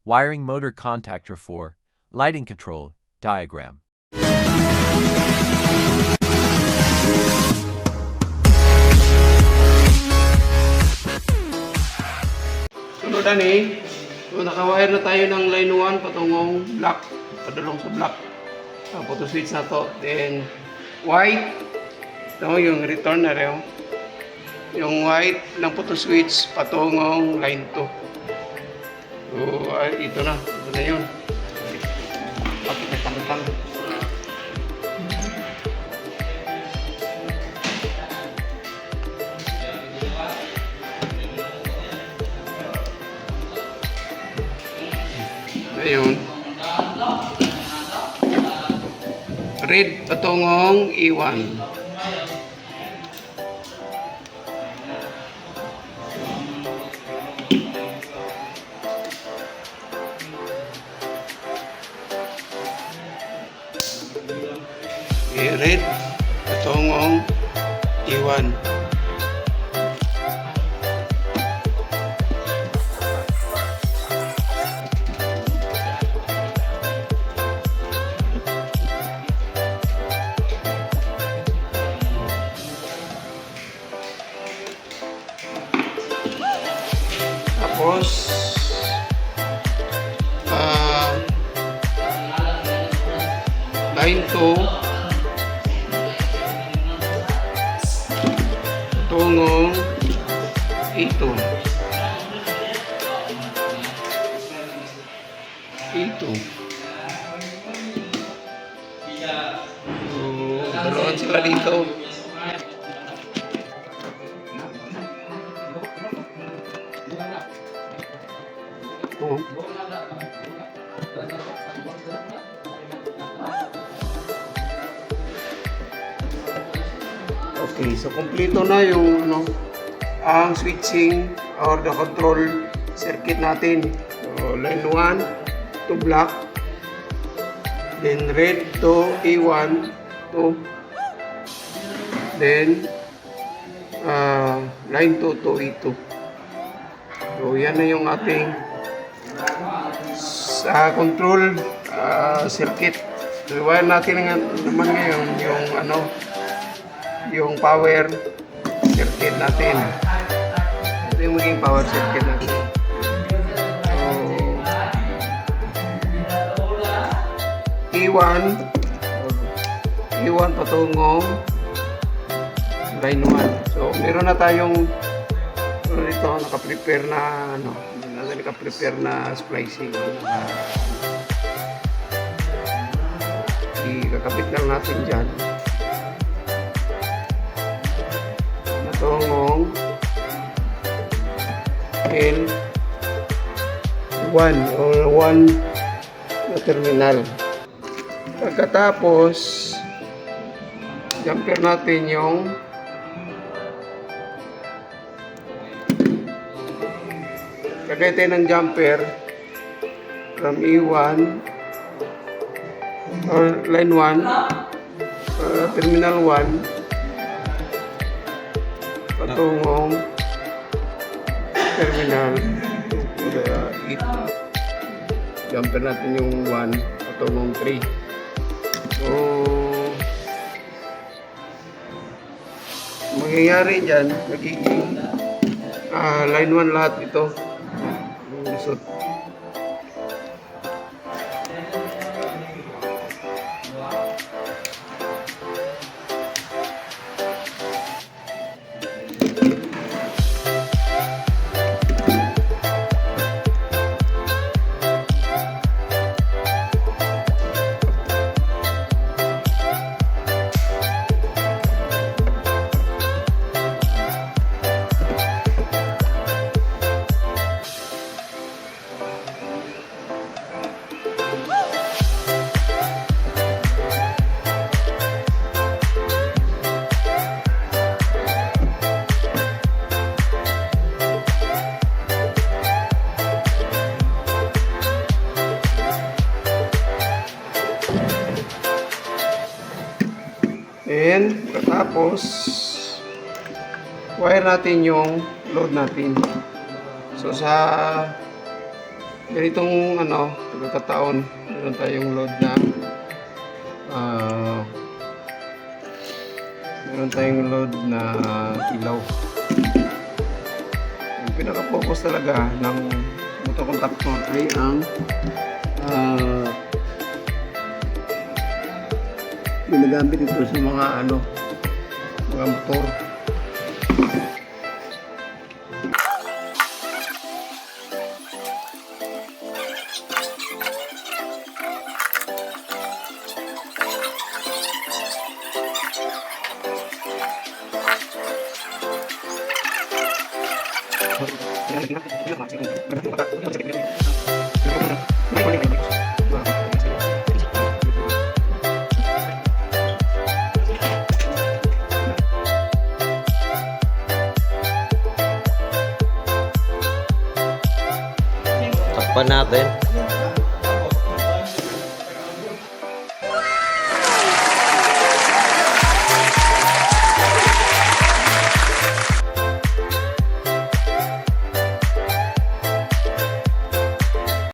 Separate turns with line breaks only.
Wiring motor contactor for lighting control diagram.
Sunod ani, so nakawire na tayo ng line 1 patungong black, padulong sa black. Photo switch na to. Then white, ito yung return na rin. Yung white ng photo switch patungong line 2. So ito na yun. Pakitang-tang. Ayun. Red patungong E1. Red patungong E1. Tapos line 2 tungong ito. So, dalawan sila dito. Oh. Okay, so kompleto na yung ang switching or the control circuit natin. So, line 1 to black, then red to E1 to, then line 2 to E2. So yan na yung ating control circuit. So wire natin naman ngayon yung power circuit natin. Ito yung maging power circuit natin. So E1 patungong line 1. So meron na tayong dito naka-prepare na naka-prepare na splicing. Ikakabit lang natin dyan. Natungong L1 or 1 na terminal. Pagkatapos jumper natin yung lagay tayo ng jumper from E1 or line 1 terminal 1 patungong terminal jumper natin yung 1 patungong 3. So mangyayari dyan nagiging line 1 lahat ito. So, And tapos wire natin yung load natin. So sa ganitong ano, pagkakataon, meron tayong load na meron tayong load na ilaw. Yung pinaka-focus talaga ng motor contactor ay ang ginagamit ito sa mga ano, mga motor.
Takpan natin.